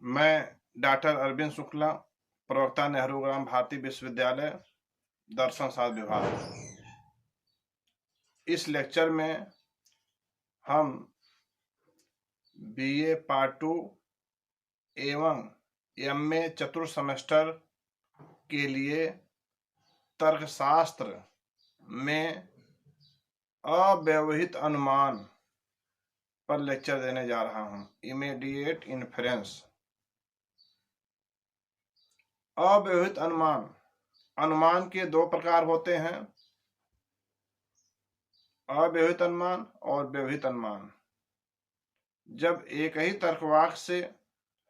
मैं डॉक्टर अरविंद शुक्ला, प्रवक्ता, नेहरू ग्राम भारती विश्वविद्यालय, दर्शन शास्त्र विभाग। इस लेक्चर में हम बीए पार्ट 2 एवं एमए चतुर्थ सेमेस्टर के लिए तर्कशास्त्र में अव्यवहित अनुमान पर लेक्चर देने जा रहा हूं। Immediate inference. अव्यवहित अनुमान, अनुमान के दो प्रकार होते हैं, अव्यवहित अनुमान और व्यवहित अनुमान। जब एक ही तर्कवाक्य से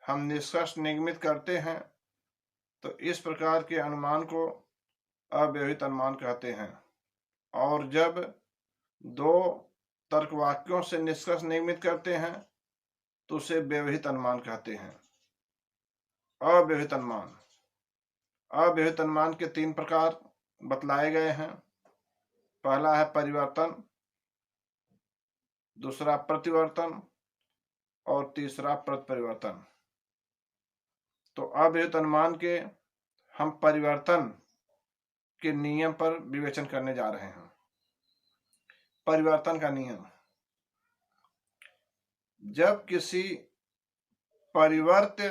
हम निष्कर्ष निर्मित करते हैं तो इस प्रकार के अनुमान को अव्यवहित अनुमान कहते हैं, और जब दो तर्कवाक्यों से निष्कर्ष निर्मित करते हैं तो उसे व्यवहित अनुमान कहते हैं। अव्यवहित अनुमान, अव्यवहित अनुमान के तीन प्रकार बतलाए गए हैं। पहला है परिवर्तन, दूसरा प्रतिवर्तन और तीसरा प्रतिपरिवर्तन। तो अव्यवहित अनुमान के हम परिवर्तन के नियम पर विवेचन करने जा रहे हैं। परिवर्तन का नियम, जब किसी परिवर्त्य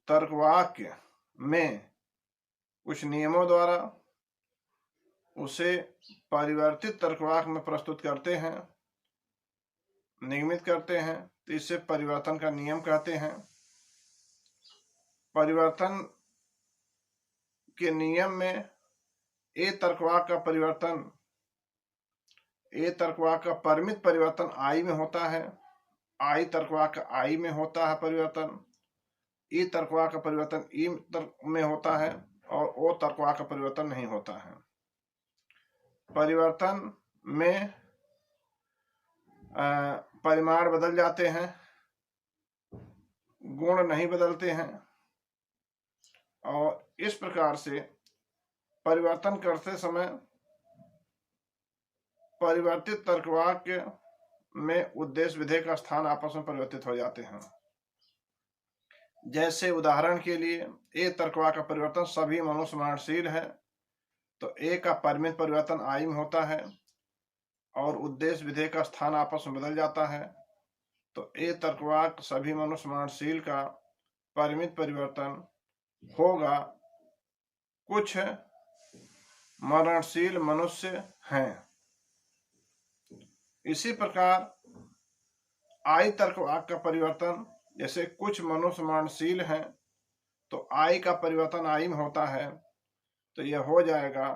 तर्कवाक्य में कुछ नियमों द्वारा उसे परिवर्तित तर्कवाक्य में प्रस्तुत करते हैं, निर्मित करते हैं, तो इसे परिवर्तन का नियम कहते हैं। परिवर्तन के नियम में ए तर्कवाक्य का परिवर्तन, ए तर्कवाक्य का परिमित परिवर्तन आई में होता है, आई तर्कवाक्य आई में होता है परिवर्तन, ई तर्कवाक्य का परिवर्तन ई में होता है और ओ तर्कवाक्य का परिवर्तन नहीं होता है। परिवर्तन में परिमाण बदल जाते हैं, गुण नहीं बदलते हैं, और इस प्रकार से परिवर्तन करते समय परिवर्तित तर्कवाक्य में उद्देश्य विधेय का स्थान आपस में परिवर्तित हो जाते हैं। जैसे उदाहरण के लिए ए तर्कवाक्य का परिवर्तन सभी मनुस्मरणशील है, तो ए का परिमित परिवर्तन आई में होता है और उद्देश्य विधेय का स्थान आपस में बदल जाता है। तो ए तर्कवाक्य सभी मनुस्मरणशील का परिमित परिवर्तन होगा कुछ मरणशील मनुष्य हैं। इसी प्रकार आई तर्कवाक्य का परिवर्तन, जैसे कुछ मनुष्य मरणशील हैं तो आई का परिवर्तन आई में होता है, तो यह हो जाएगा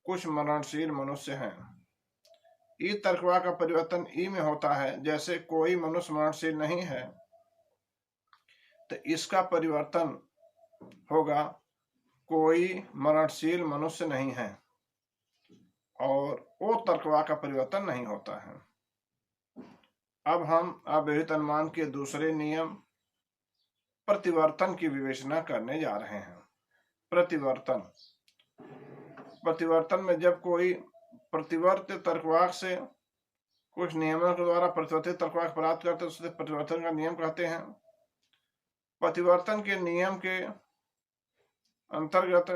कुछ मरणशील मनुष्य हैं। ई तर्कवाक्य का परिवर्तन ई में होता है, जैसे कोई मनुष्य मरणशील नहीं है, तो इसका परिवर्तन होगा कोई मरणशील मनुष्य नहीं है, और ओ तर्कवाक्य का परिवर्तन नहीं होता है। अब हम अव्यवहित अनुमान के दूसरे नियम प्रतिवर्तन की विवेचना करने जा रहे हैं। प्रतिवर्तन, प्रतिवर्तन में जब कोई प्रतिवर्त्य तर्कवाक्य से कुछ नियमों के द्वारा प्रतिवर्तित तर्कवाक्य प्राप्त करते हैं, उसे प्रतिवर्तन का नियम कहते हैं। प्रतिवर्तन के नियम के अंतर्गत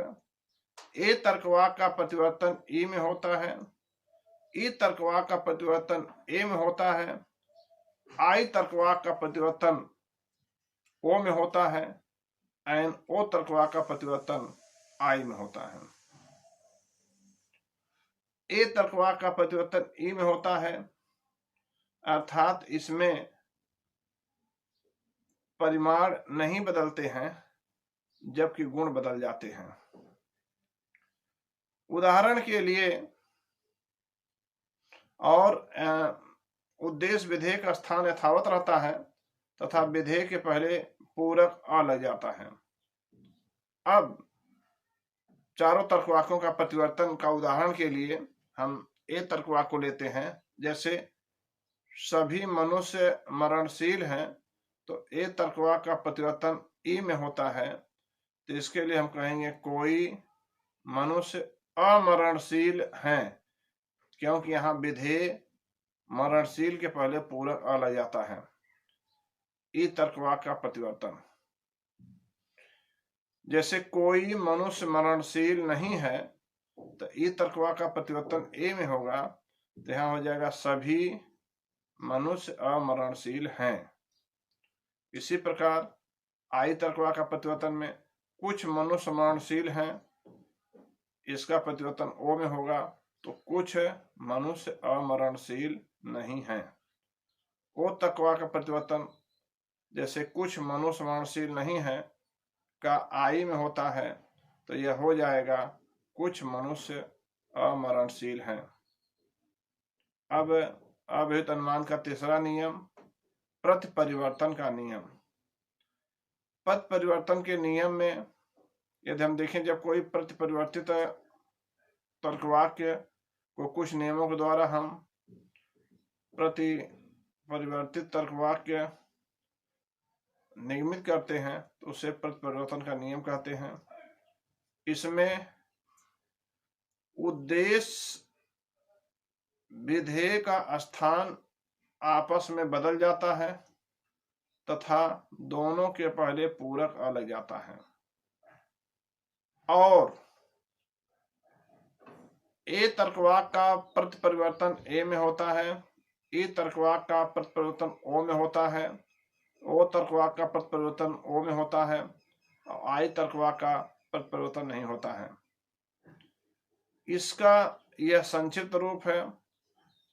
ए तर्कवाक्य का परिवर्तन ई में होता है, ई तर्कवाक्य का परिवर्तन ए में होता है, आई तर्कवाक्य का परिवर्तन ओ में होता है, एंड ओ तर्कवाक्य का परिवर्तन आई में होता है। ए तर्कवाक्य का परिवर्तन ई में होता है, अर्थात इसमें परिमाण नहीं बदलते हैं जबकि गुण बदल जाते हैं। उदाहरण के लिए, और उद्देश्य विधेय का स्थान यथावत रहता है तथा विधेय के पहले पूरक आ लग जाता है। अब चारों तर्कवाक्यों का परिवर्तन का उदाहरण के लिए हम ए तर्कवाक्य को लेते हैं, जैसे सभी मनुष्य मरणशील हैं, तो ए तर्कवाक्य का परिवर्तन ई में होता है, तो इसके लिए हम कहेंगे कोई मनुष्य अमरणशील हैं, क्योंकि यहाँ विधेय मरणशील के पहले पूरक आ लग जाता है। ई तर्कवाक्य का परिवर्तन। जैसे कोई मनुष्य मरणशील नहीं है, तो ई तर्कवाक्य का प्रतिवर्तन ए में होगा, तो यहां हो जाएगा सभी मनुष्य अमरणशील हैं। इसी प्रकार आई तर्कवाक्य का प्रतिवर्तन में कुछ मनुष्य मरणशील हैं, इसका प्रतिवर्तन ओ में होगा, तो कुछ मनुष्य अमरणशील नहीं हैं। ओ तर्कवाक्य का प्रतिवर्तन जैसे कुछ मनुष्य मरणशील नहीं है का आई में होता है, तो यह हो जाएगा कुछ मनुष्य अमरणशील हैं। अब अभिहित अनुमान का तीसरा नियम, प्रति परिवर्तन का नियम। पद परिवर्तन के नियम में यदि हम देखें, जब कोई प्रति परिवर्तित तर्कवाक्य को कुछ नियमों के द्वारा हम प्रति परिवर्तित तर्कवाक्य निगमित करते हैं, तो उसे प्रति परिवर्तन का नियम कहते हैं। इसमें उद्देश्य विधेय का स्थान आपस में बदल जाता है तथा दोनों के पहले पूरक आ लग जाता है, और ए तर्कवाक्य का प्रति परिवर्तन ए में होता है, ई तर्कवाक्य का प्रति परिवर्तन ओ में होता है, ओ तर्कवाक्य का प्रति परिवर्तन ओ में होता है, और आई तर्कवाक्य का प्रति परिवर्तन नहीं होता है। इसका यह संक्षिप्त रूप है।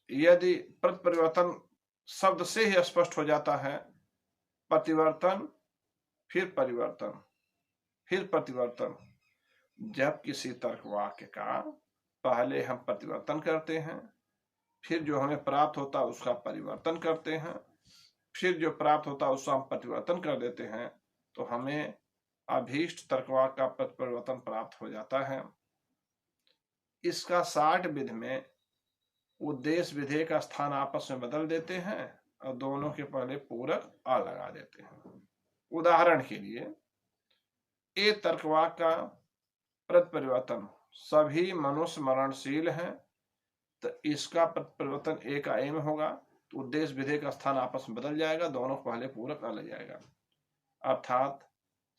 यदि प्रति परिवर्तन शब्द से ही स्पष्ट हो जाता है, प्रतिवर्तन फिर परिवर्तन फिर प्रतिवर्तन, जब किसी तर्कवाक्य का पहले हम प्रतिवर्तन करते हैं, फिर जो हमें प्राप्त होता है उसका परिवर्तन करते हैं, फिर जो प्राप्त होता है उसका हम परिवर्तन कर देते हैं, तो हमें अभीष्ट तर्कवाक्य का परिवर्तन प्राप्त हो जाता है। इसका 60 विधि में उद्देश्य विधेय का स्थान आपस में बदल देते हैं और दोनों के पहले पूरक आ लगा देते हैं। उदाहरण के लिए, ए तर्कवाक्य का प्रति परिवर्तन सभी मनुष्य मरणशील हैं, तो इसका प्रति परिवर्तन ए का ए में होगा, तो उद्देश्य विधेय का स्थान आपस में बदल जाएगा, दोनों पहले पूरक आ लग जाएगा। अर्थात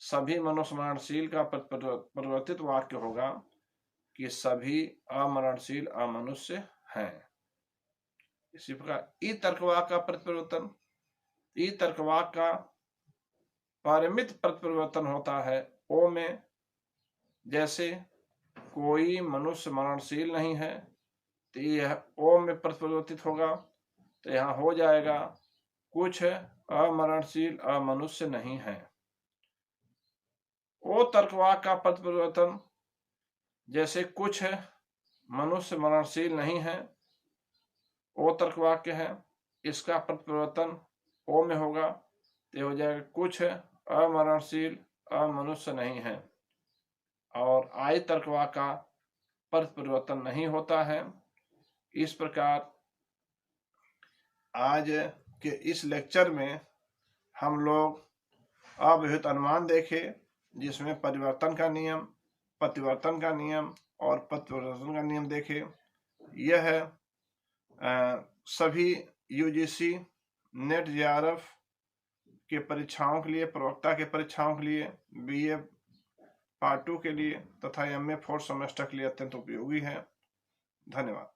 सभी मनुष्य मरणशील का परिवर्तित वाक्य होगा कि सभी अमरणशील अमनुष्य हैं। इसी प्रकार ई तर्कवाक्य का प्रतिपरिवर्तन, ई तर्कवाक्य का परिमित प्रतिपरिवर्तन होता है ओ में। जैसे कोई मनुष्य मरणशील नहीं है, तो यह ओ में प्रतिपरिवर्तित होगा, तो यहां हो जाएगा कुछ अमरणशील अमनुष्य नहीं है। ओ तर्कवाक्य का प्रतिपरिवर्तन जैसे कुछ मनुष्य मरणशील नहीं है, ओ तर्कवाक्य है, इसका प्रतिपरिवर्तन ओ में होगा, तो हो जाएगा कुछ अमरणशील अमनुष्य नहीं है। और आई तर्कवाक्य का प्रतिपरिवर्तन नहीं होता है। इस प्रकार आज के इस लेक्चर में हम लोग अभिहित अनुमान देखे, जिसमें परिवर्तन का नियम, प्रतिवर्तन का नियम और प्रतिवर्तन का नियम देखे। यह सभी यूजीसी, नेट, जेआरएफ के परीक्षाओं के लिए, प्रवक्ता के परीक्षाओं के लिए, बीए पार्ट 2 के लिए तथा एमए 4th सेमेस्टर के लिए अत्यंत उपयोगी है। धन्यवाद।